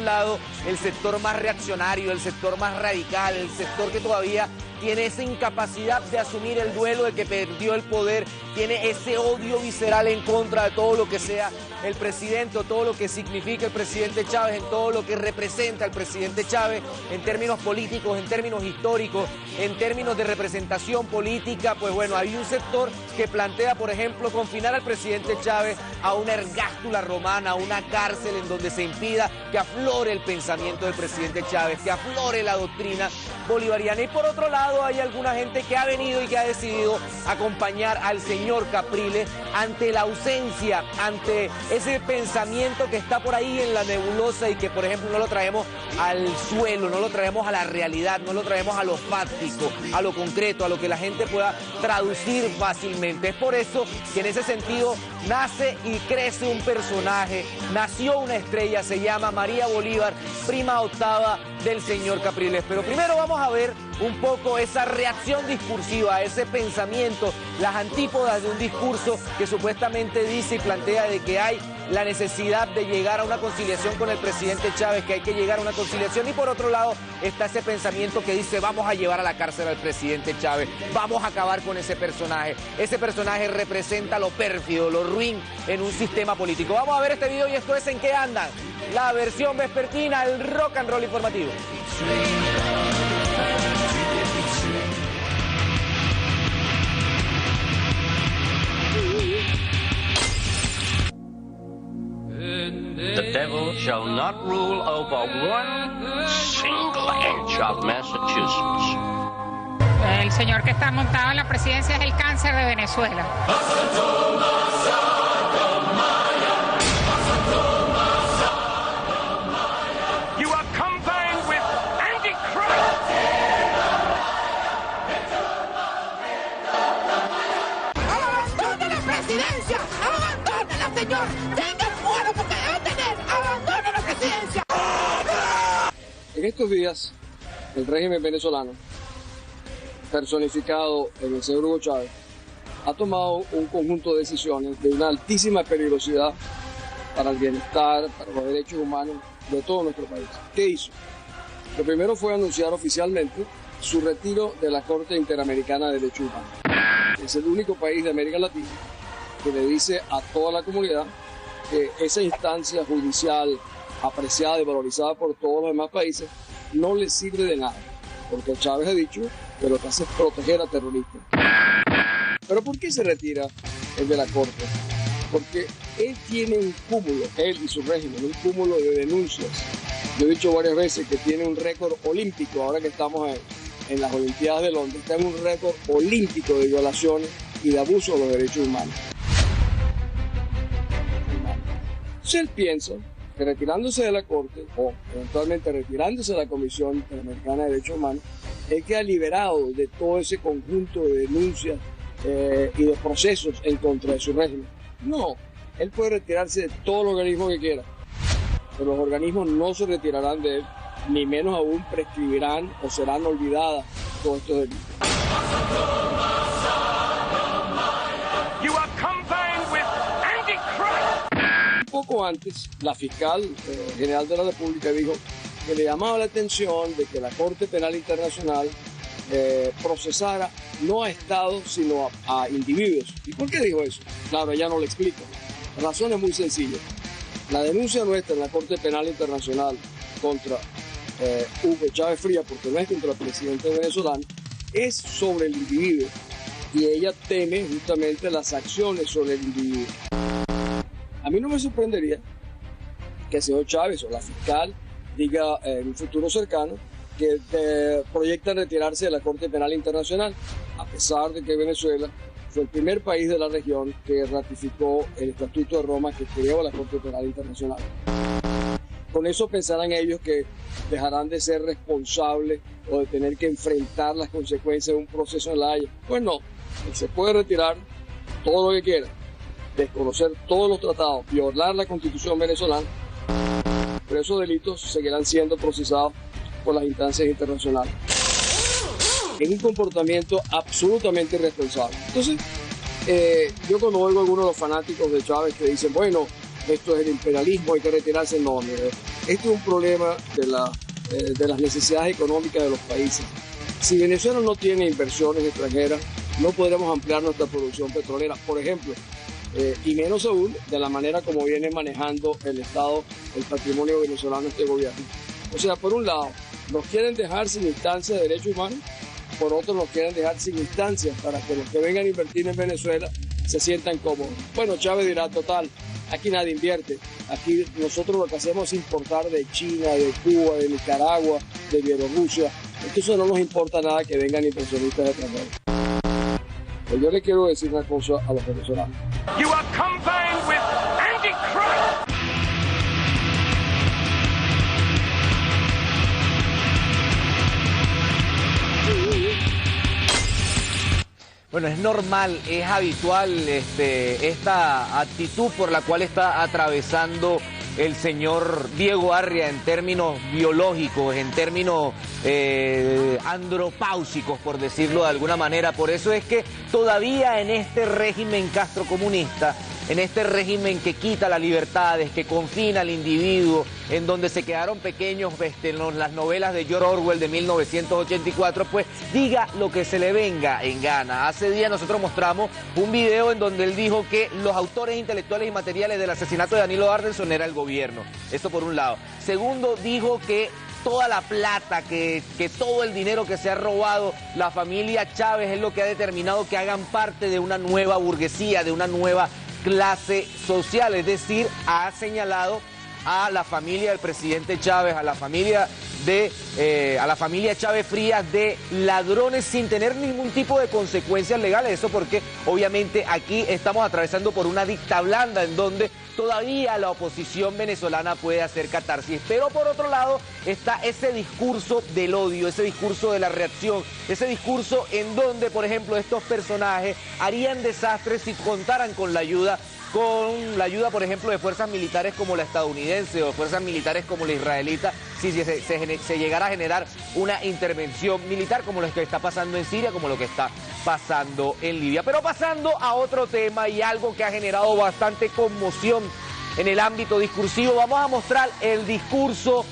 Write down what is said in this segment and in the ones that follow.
un lado el sector más reaccionario, el sector más radical, el sector que todavía tiene esa incapacidad de asumir el duelo de que perdió el poder, tiene ese odio visceral en contra de todo lo que sea el presidente o todo lo que significa el presidente Chávez, en todo lo que representa el presidente Chávez, en términos políticos, en términos históricos, en términos de representación política. Pues bueno, hay un sector que plantea, por ejemplo, confinar al presidente Chávez a una ergástula romana, a una cárcel en donde se impida que aflore el pensamiento del presidente Chávez, que aflore la doctrina bolivariana. Y por otro lado hay alguna gente que ha venido y que ha decidido acompañar al señor Capriles ante la ausencia, ante ese pensamiento que está por ahí en la nebulosa y que, por ejemplo, no lo traemos al suelo, no lo traemos a la realidad, no lo traemos a lo fáctico, a lo concreto, a lo que la gente pueda traducir fácilmente. Es por eso que en ese sentido nace y crece un personaje, nació una estrella, se llama María Bolívar, prima octava del señor Capriles. Pero primero vamos a ver un poco esa reacción discursiva, ese pensamiento, las antípodas de un discurso que supuestamente dice y plantea de que hay la necesidad de llegar a una conciliación con el presidente Chávez, que hay que llegar a una conciliación, y por otro lado está ese pensamiento que dice vamos a llevar a la cárcel al presidente Chávez, vamos a acabar con ese personaje. Ese personaje representa lo pérfido, lo ruin en un sistema político. Vamos a ver este video y esto es ¿En qué andan? La versión vespertina, el rock and roll informativo. The devil shall not rule over one single inch of Massachusetts. El señor que está montado en la presidencia es el cáncer de Venezuela. You are combined with Antichrist. ¡Abandonen la presidencia! ¡Abandónenla, señor! ¡Tengan fuera porque deben tener! ¡Abandonen la presidencia! En estos días, el régimen venezolano, personificado en el señor Hugo Chávez, ha tomado un conjunto de decisiones de una altísima peligrosidad para el bienestar, para los derechos humanos de todo nuestro país. ¿Qué hizo? Lo primero fue anunciar oficialmente su retiro de la Corte Interamericana de Derechos Humanos. Es el único país de América Latina que le dice a toda la comunidad que esa instancia judicial apreciada y valorizada por todos los demás países no le sirve de nada, porque Chávez ha dicho que lo que hace es proteger a terroristas. ¿Pero por qué se retira el de la Corte? Porque él tiene un cúmulo, él y su régimen, un cúmulo de denuncias. Yo he dicho varias veces que tiene un récord olímpico, ahora que estamos en las Olimpiadas de Londres, está en un récord olímpico de violaciones y de abuso de los derechos humanos. Si él piensa que retirándose de la Corte o eventualmente retirándose de la Comisión Interamericana de Derechos Humanos, él queda liberado de todo ese conjunto de denuncias y de procesos en contra de su régimen. No, él puede retirarse de todos los organismos que quiera, pero los organismos no se retirarán de él, ni menos aún prescribirán o serán olvidadas todos estos delitos. You are combined with Antichrist. Un poco antes, la fiscal general de la República dijo que le llamaba la atención de que la Corte Penal Internacional procesara no a estados sino a individuos. ¿Y por qué dijo eso? Claro, ella no lo explica. La razón es muy sencilla. La denuncia nuestra en la Corte Penal Internacional contra Hugo Chávez Frías, porque no es contra el presidente venezolano, es sobre el individuo, y ella teme justamente las acciones sobre el individuo. A mí no me sorprendería que el señor Chávez o la fiscal diga en un futuro cercano que proyectan retirarse de la Corte Penal Internacional, a pesar de que Venezuela fue el primer país de la región que ratificó el Estatuto de Roma que creó la Corte Penal Internacional. Con eso pensarán ellos que dejarán de ser responsables o de tener que enfrentar las consecuencias de un proceso en La Haya. Pues no, se puede retirar todo lo que quiera, desconocer todos los tratados, violar la Constitución venezolana, pero esos delitos seguirán siendo procesados por las instancias internacionales. Es un comportamiento absolutamente irresponsable. Entonces, yo cuando oigo a algunos de los fanáticos de Chávez que dicen, bueno, esto es el imperialismo, hay que retirarse, no, mire, Este es un problema de las necesidades económicas de los países. Si Venezuela no tiene inversiones extranjeras, no podremos ampliar nuestra producción petrolera, por ejemplo, y menos aún de la manera como viene manejando el Estado, el patrimonio venezolano este gobierno. O sea, por un lado, nos quieren dejar sin instancias de derechos humanos, por otro nos quieren dejar sin instancias para que los que vengan a invertir en Venezuela se sientan cómodos. Bueno, Chávez dirá, total, aquí nadie invierte. Aquí nosotros lo que hacemos es importar de China, de Cuba, de Nicaragua, de Bielorrusia. Entonces no nos importa nada que vengan inversionistas extranjeros. Pues yo le quiero decir una cosa a los venezolanos. You are combined with Antichrist. Bueno, es normal, es habitual esta actitud por la cual está atravesando el señor Diego Arria en términos biológicos, en términos andropáusicos, por decirlo de alguna manera. Por eso es que todavía en este régimen castrocomunista, en este régimen que quita las libertades, que confina al individuo, en donde se quedaron pequeños en las novelas de George Orwell de 1984, pues diga lo que se le venga en gana. Hace días nosotros mostramos un video en donde él dijo que los autores intelectuales y materiales del asesinato de Danilo Ardenson era el gobierno. Eso por un lado. Segundo, dijo que toda la plata, que todo el dinero que se ha robado la familia Chávez es lo que ha determinado que hagan parte de una nueva burguesía, de una nueva clase social, es decir, ha señalado a la familia del presidente Chávez, a la familia Chávez Frías de ladrones sin tener ningún tipo de consecuencias legales. Eso porque obviamente aquí estamos atravesando por una dicta blanda en donde todavía la oposición venezolana puede hacer catarsis. Pero por otro lado está ese discurso del odio, ese discurso de la reacción, ese discurso en donde, por ejemplo, estos personajes harían desastres si contaran con la ayuda, por ejemplo, de fuerzas militares como la estadounidense o fuerzas militares como la israelita, si se llegara a generar una intervención militar como lo que está pasando en Siria, como lo que está pasando en Libia. Pero pasando a otro tema y algo que ha generado bastante conmoción en el ámbito discursivo, vamos a mostrar el discurso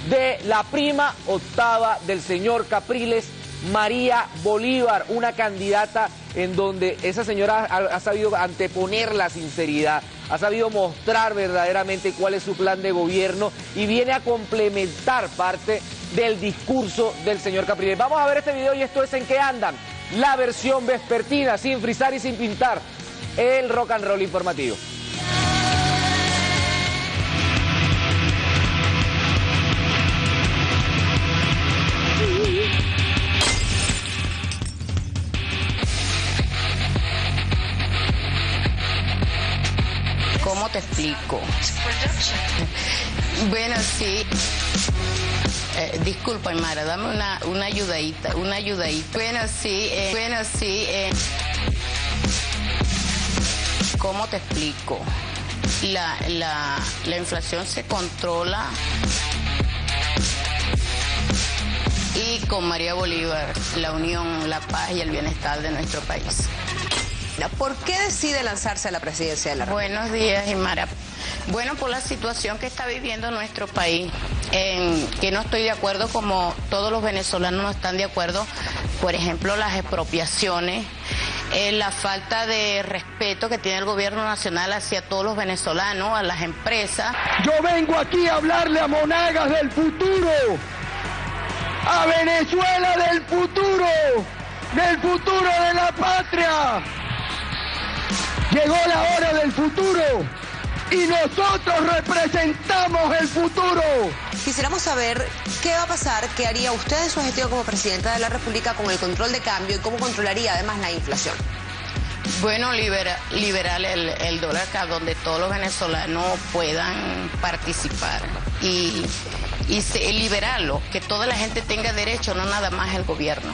de la prima octava del señor Capriles, María Bolívar, una candidata en donde esa señora ha sabido anteponer la sinceridad, ha sabido mostrar verdaderamente cuál es su plan de gobierno y viene a complementar parte del discurso del señor Capriles. Vamos a ver este video y esto es En qué andan, la versión vespertina, sin frizar y sin pintar, el rock and roll informativo. ¿Cómo te explico? Bueno, sí. Disculpa, Mara, dame una ayudadita. Bueno, sí. ¿Cómo te explico? La inflación se controla y con María Bolívar, la unión, la paz y el bienestar de nuestro país. ¿Por qué decide lanzarse a la presidencia de la República? Buenos días, Imara. Bueno, por la situación que está viviendo nuestro país, en que no estoy de acuerdo, como todos los venezolanos no están de acuerdo, por ejemplo, las expropiaciones, la falta de respeto que tiene el gobierno nacional hacia todos los venezolanos, a las empresas. Yo vengo aquí a hablarle a Monagas del futuro, a Venezuela del futuro de la patria. Llegó la hora del futuro y nosotros representamos el futuro. Quisiéramos saber qué va a pasar, qué haría usted en su gestión como presidenta de la República con el control de cambio y cómo controlaría además la inflación. Bueno, liberar el dólar acá donde todos los venezolanos puedan participar y liberarlo, que toda la gente tenga derecho, no nada más el gobierno,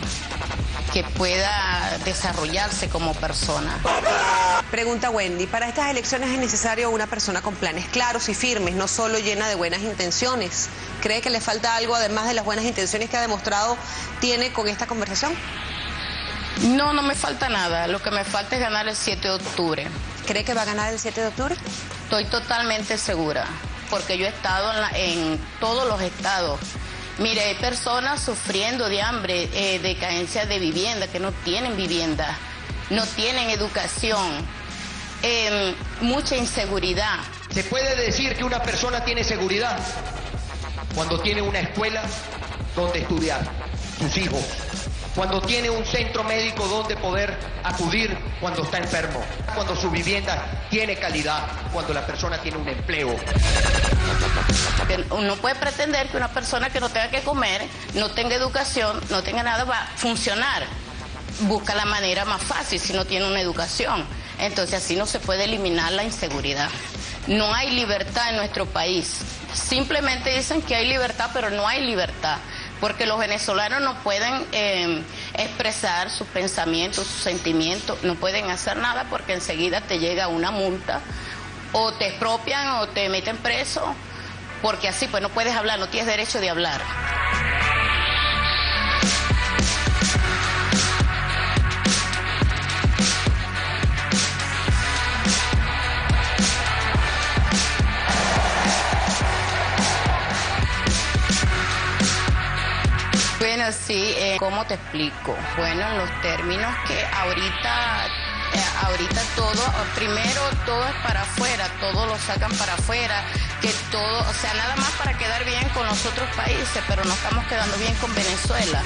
que pueda desarrollarse como persona. Pregunta Wendy, para estas elecciones es necesario una persona con planes claros y firmes, no solo llena de buenas intenciones. ¿Cree que le falta algo además de las buenas intenciones que ha demostrado tiene con esta conversación? No me falta nada, lo que me falta es ganar el 7 de octubre. ¿Cree que va a ganar el 7 de octubre? Estoy totalmente segura. porque yo he estado en todos los estados. Mire, hay personas sufriendo de hambre, de carencia de vivienda, que no tienen vivienda, no tienen educación, mucha inseguridad. ¿Se puede decir que una persona tiene seguridad cuando tiene una escuela donde estudiar sus hijos? Cuando tiene un centro médico donde poder acudir cuando está enfermo, cuando su vivienda tiene calidad, cuando la persona tiene un empleo. Uno puede pretender que una persona que no tenga que comer, no tenga educación, no tenga nada, va a funcionar. Busca la manera más fácil si no tiene una educación. Entonces así no se puede eliminar la inseguridad. No hay libertad en nuestro país. Simplemente dicen que hay libertad, pero no hay libertad. Porque los venezolanos no pueden expresar sus pensamientos, sus sentimientos, no pueden hacer nada porque enseguida te llega una multa, o te expropian o te meten preso, porque así pues no puedes hablar, no tienes derecho de hablar. Bueno, sí, ¿cómo te explico? Bueno, en los términos que ahorita todo, primero todo es para afuera, todo lo sacan para afuera, que todo, o sea, nada más para quedar bien con los otros países, pero no estamos quedando bien con Venezuela.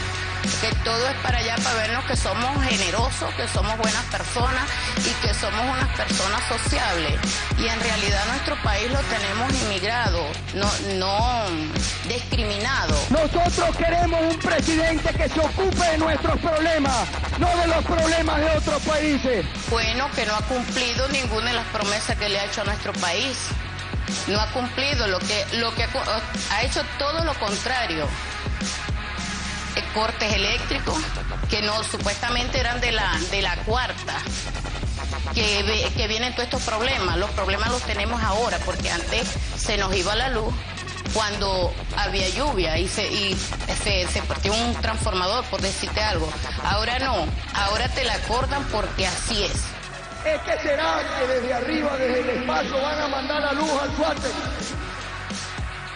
Que todo es para allá, para vernos que somos generosos, que somos buenas personas y que somos unas personas sociables. Y en realidad nuestro país lo tenemos inmigrado, no discriminado. Nosotros queremos un presidente que se ocupe de nuestros problemas, no de los problemas de otros países. Bueno, que no ha cumplido ninguna de las promesas que le ha hecho a nuestro país. No ha cumplido lo que ha hecho todo lo contrario. Cortes eléctricos que no supuestamente eran de la cuarta, que vienen todos estos problemas. Los problemas los tenemos ahora porque antes se nos iba la luz cuando había lluvia y se partió un transformador, por decirte algo. Ahora no, ahora te la cortan porque así es. ¿Es que será que desde arriba, desde el espacio, van a mandar la luz al suate?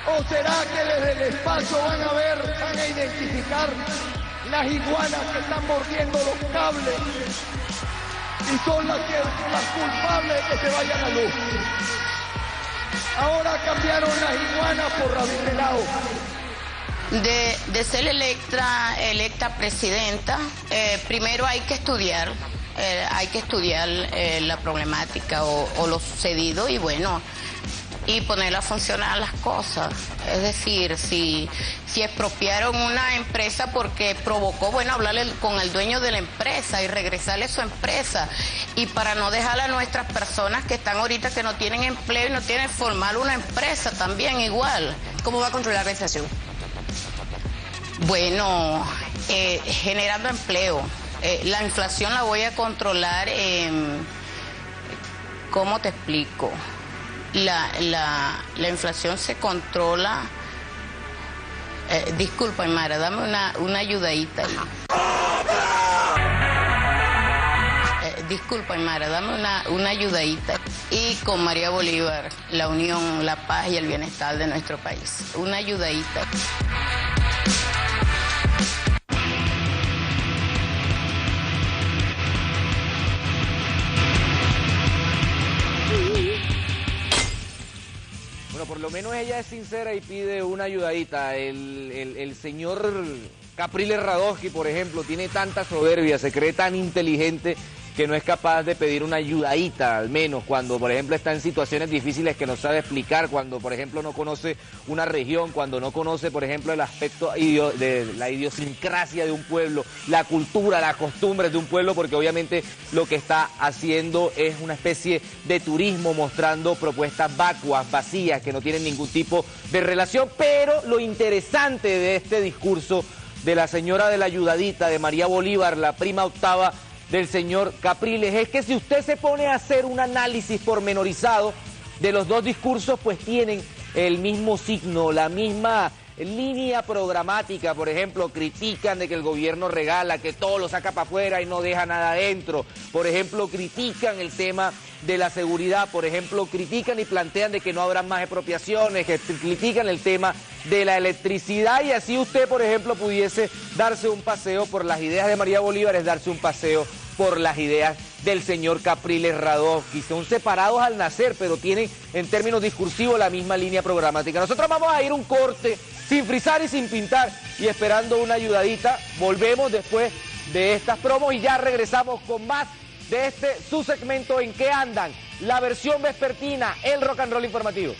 ¿O será que desde el espacio van a identificar las iguanas que están mordiendo los cables y son las culpables de que se vaya la luz? Ahora cambiaron las iguanas por rabipelado. De ser electa presidenta, primero hay que estudiar la problemática o lo sucedido y bueno, y ponerla a funcionar las cosas. Es decir, si expropiaron una empresa porque provocó, bueno, hablarle con el dueño de la empresa y regresarle su empresa. Y para no dejar a nuestras personas que están ahorita que no tienen empleo y no tienen formar una empresa también igual. ¿Cómo va a controlar la inflación? Bueno, generando empleo. La inflación la voy a controlar, ¿cómo te explico? La inflación se controla. Disculpa, Aymara, dame una ayudadita ahí. Disculpa, Aymara, dame una ayudadita. Y con María Bolívar, la unión, la paz y el bienestar de nuestro país. Una ayudadita. Por lo menos ella es sincera y pide una ayudadita. El señor Capriles Radosky, por ejemplo, tiene tanta soberbia, se cree tan inteligente que no es capaz de pedir una ayudadita, al menos cuando, por ejemplo, está en situaciones difíciles que no sabe explicar, cuando, por ejemplo, no conoce una región, cuando no conoce, por ejemplo, el aspecto de la idiosincrasia de un pueblo, la cultura, las costumbres de un pueblo, porque obviamente lo que está haciendo es una especie de turismo, mostrando propuestas vacuas, vacías, que no tienen ningún tipo de relación. Pero lo interesante de este discurso de la señora de la ayudadita, de María Bolívar, la prima octava del señor Capriles, es que si usted se pone a hacer un análisis pormenorizado de los dos discursos, pues tienen el mismo signo, la misma línea programática. Por ejemplo, critican de que el gobierno regala, que todo lo saca para afuera y no deja nada adentro. Por ejemplo, critican el tema de la seguridad. Por ejemplo, critican y plantean de que no habrán más expropiaciones, que critican el tema de la electricidad, y así usted, por ejemplo, pudiese darse un paseo por las ideas de María Bolívar, es darse un paseo por las ideas del señor Capriles Radofsky. Son separados al nacer, pero tienen en términos discursivos la misma línea programática. Nosotros vamos a ir un corte sin frizar y sin pintar y esperando una ayudadita. Volvemos después de estas promos y ya regresamos con más de su segmento ¿En qué andan? La versión vespertina, el rock and roll informativo.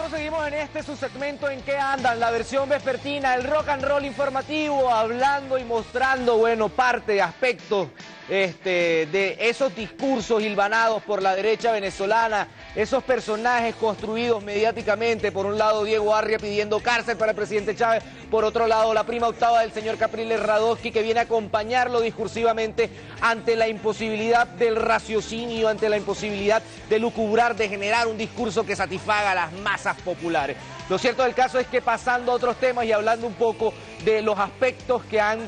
Seguimos en su segmento ¿En qué andan? La versión vespertina, el rock and roll informativo, hablando y mostrando, bueno, parte de aspectos de esos discursos hilvanados por la derecha venezolana, esos personajes construidos mediáticamente. Por un lado, Diego Arria pidiendo cárcel para el presidente Chávez, por otro lado, la prima octava del señor Capriles Radofsky, que viene a acompañarlo discursivamente ante la imposibilidad del raciocinio, ante la imposibilidad de lucubrar, de generar un discurso que satisfaga a las masas populares. Lo cierto del caso es que, pasando a otros temas y hablando un poco de los aspectos que han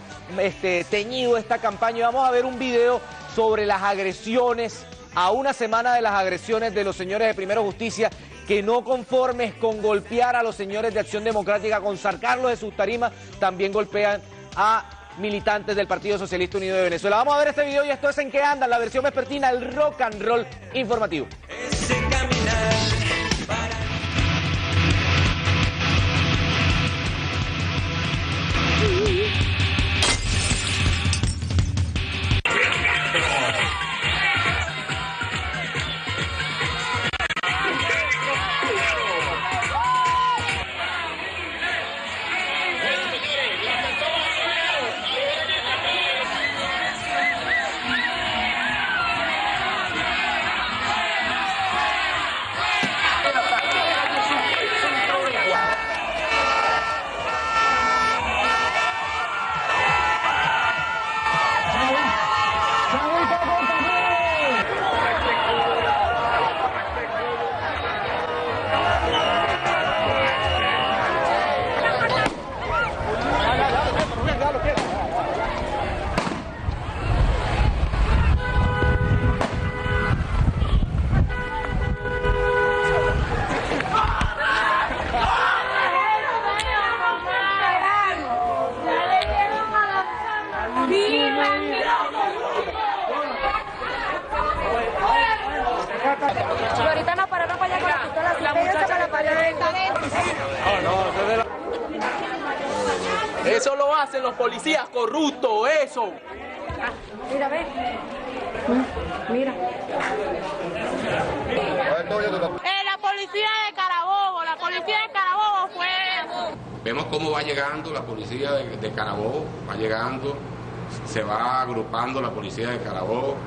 teñido esta campaña, vamos a ver un video sobre las agresiones, a una semana de las agresiones de los señores de Primero Justicia, que no conformes con golpear a los señores de Acción Democrática, con sacarlos de sus tarimas, también golpean a militantes del Partido Socialista Unido de Venezuela. Vamos a ver este video y esto es ¿En qué andan? La versión vespertina, el rock and roll informativo. Ahorita nos pararon para allá con la pistola, la muchacha la paró. Eso lo hacen los policías corruptos, eso. Mira, ve. Mira. La policía de Carabobo fue... Vemos cómo va llegando la policía de Carabobo, va llegando, se va agrupando la policía de Carabobo.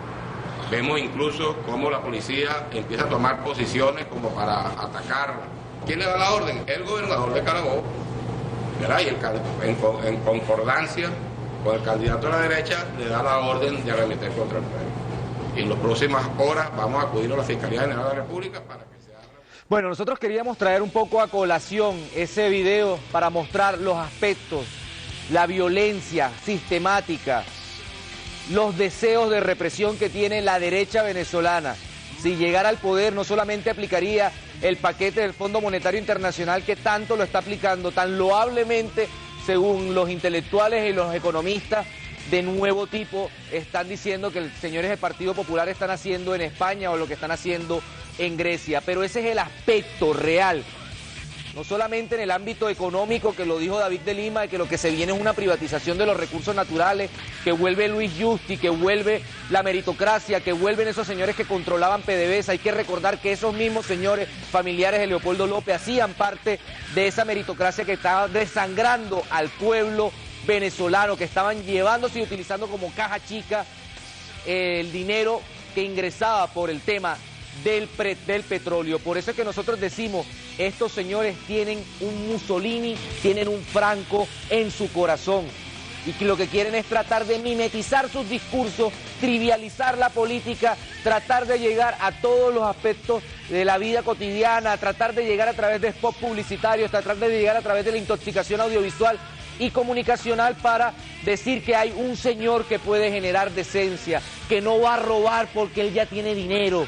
Vemos incluso cómo la policía empieza a tomar posiciones como para atacar. ¿Quién le da la orden? El gobernador de Carabobo, ¿verdad? Y en concordancia con el candidato de la derecha le da la orden de arremeter contra el pueblo. Y en las próximas horas vamos a acudir a la Fiscalía General de la República para que se abra. Bueno, nosotros queríamos traer un poco a colación ese video para mostrar los aspectos, la violencia sistemática, los deseos de represión que tiene la derecha venezolana. Si llegara al poder, no solamente aplicaría el paquete del Fondo Monetario Internacional, que tanto lo está aplicando, tan loablemente, según los intelectuales y los economistas de nuevo tipo, están diciendo que los señores del Partido Popular están haciendo en España o lo que están haciendo en Grecia. Pero ese es el aspecto real. No solamente en el ámbito económico, que lo dijo David de Lima, de que lo que se viene es una privatización de los recursos naturales, que vuelve Luis Justi, que vuelve la meritocracia, que vuelven esos señores que controlaban PDVSA. Hay que recordar que esos mismos señores familiares de Leopoldo López hacían parte de esa meritocracia que estaba desangrando al pueblo venezolano, que estaban llevándose y utilizando como caja chica el dinero que ingresaba por el tema del petróleo. Por eso es que nosotros decimos, estos señores tienen un Mussolini, tienen un Franco en su corazón, y que lo que quieren es tratar de mimetizar sus discursos, trivializar la política, tratar de llegar a todos los aspectos de la vida cotidiana, tratar de llegar a través de spots publicitarios, tratar de llegar a través de la intoxicación audiovisual y comunicacional para decir que hay un señor que puede generar decencia, que no va a robar porque él ya tiene dinero,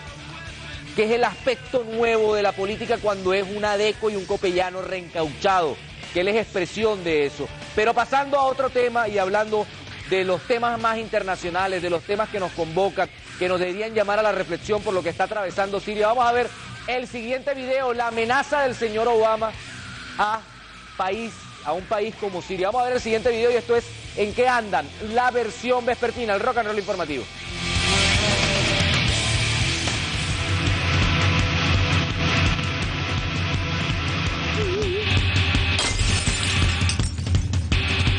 que es el aspecto nuevo de la política cuando es un adeco y un copellano reencauchado, que él es expresión de eso. Pero pasando a otro tema y hablando de los temas más internacionales, de los temas que nos convocan, que nos deberían llamar a la reflexión por lo que está atravesando Siria, vamos a ver el siguiente video, la amenaza del señor Obama a un país como Siria. Vamos a ver el siguiente video y esto es ¿En qué andan? La versión vespertina, el rock and roll informativo.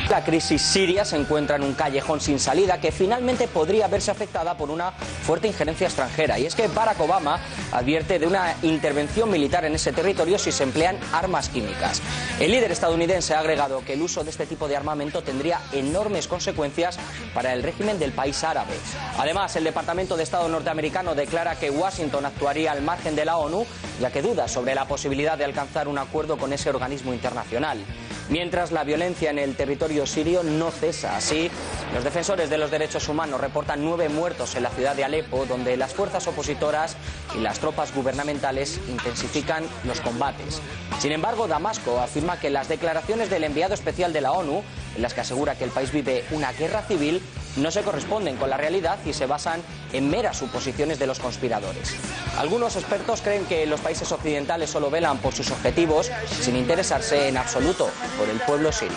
La crisis siria se encuentra en un callejón sin salida que finalmente podría verse afectada por una fuerte injerencia extranjera. Y es que Barack Obama advierte de una intervención militar en ese territorio si se emplean armas químicas. El líder estadounidense ha agregado que el uso de este tipo de armamento tendría enormes consecuencias para el régimen del país árabe. Además, el Departamento de Estado norteamericano declara que Washington actuaría al margen de la ONU, ya que duda sobre la posibilidad de alcanzar un acuerdo con ese organismo internacional. Mientras la violencia en el territorio sirio no cesa. Así, los defensores de los derechos humanos reportan 9 muertos en la ciudad de Alepo, donde las fuerzas opositoras y las tropas gubernamentales intensifican los combates. Sin embargo, Damasco afirma que las declaraciones del enviado especial de la ONU, en las que asegura que el país vive una guerra civil, no se corresponden con la realidad y se basan en meras suposiciones de los conspiradores. Algunos expertos creen que los países occidentales solo velan por sus objetivos sin interesarse en absoluto por el pueblo sirio.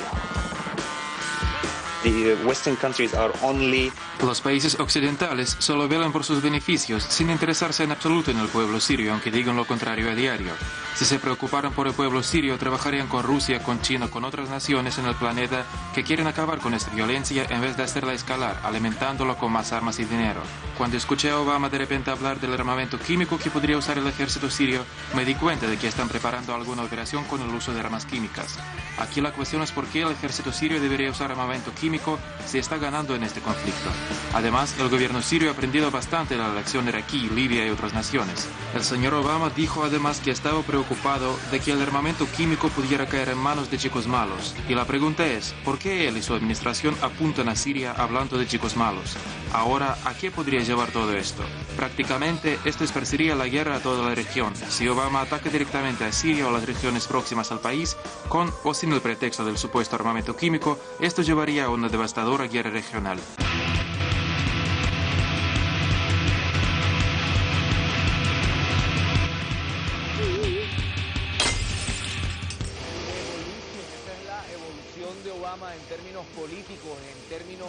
Los países occidentales solo velan por sus beneficios, sin interesarse en absoluto en el pueblo sirio, aunque digan lo contrario a diario. Si se preocuparan por el pueblo sirio, trabajarían con Rusia, con China, con otras naciones en el planeta que quieren acabar con esta violencia en vez de hacerla escalar, alimentándolo con más armas y dinero. Cuando escuché a Obama de repente hablar del armamento químico que podría usar el ejército sirio, me di cuenta de que están preparando alguna operación con el uso de armas químicas. Aquí la cuestión es por qué el ejército sirio debería usar armamento químico si está ganando en este conflicto. Además, el gobierno sirio ha aprendido bastante de la lección de Iraquí, Libia y otras naciones. El señor Obama dijo además que estaba preocupado de que el armamento químico pudiera caer en manos de chicos malos. Y la pregunta es, ¿por qué él y su administración apuntan a Siria hablando de chicos malos? Ahora, ¿a qué podría llevar todo esto? Prácticamente, esto esparciría la guerra a toda la región. Si Obama ataca directamente a Siria o las regiones próximas al país, con o sin el pretexto del supuesto armamento químico, esto llevaría a una devastadora guerra regional. De Obama en términos políticos, en términos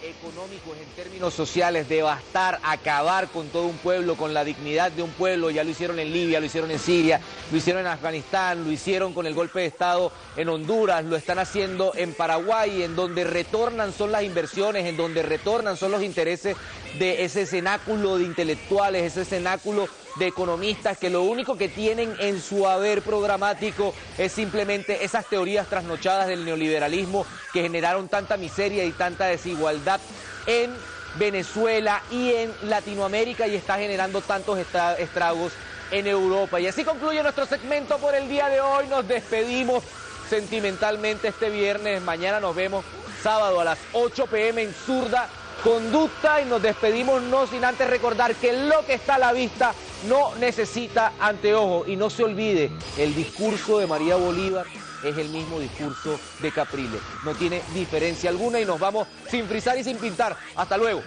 económicos, en términos sociales, devastar, acabar con todo un pueblo, con la dignidad de un pueblo. Ya lo hicieron en Libia, lo hicieron en Siria, lo hicieron en Afganistán, lo hicieron con el golpe de Estado en Honduras, lo están haciendo en Paraguay, en donde retornan son las inversiones, en donde retornan son los intereses de ese cenáculo de intelectuales, ese cenáculo de economistas que lo único que tienen en su haber programático es simplemente esas teorías trasnochadas del neoliberalismo que generaron tanta miseria y tanta desigualdad en Venezuela y en Latinoamérica y está generando tantos estragos en Europa. Y así concluye nuestro segmento por el día de hoy. Nos despedimos sentimentalmente este viernes. Mañana nos vemos sábado a las 8 p.m. en Zurda Conducta y nos despedimos no sin antes recordar que lo que está a la vista no necesita anteojos. Y no se olvide, el discurso de María Bolívar es el mismo discurso de Capriles. No tiene diferencia alguna y nos vamos sin frizar y sin pintar. Hasta luego.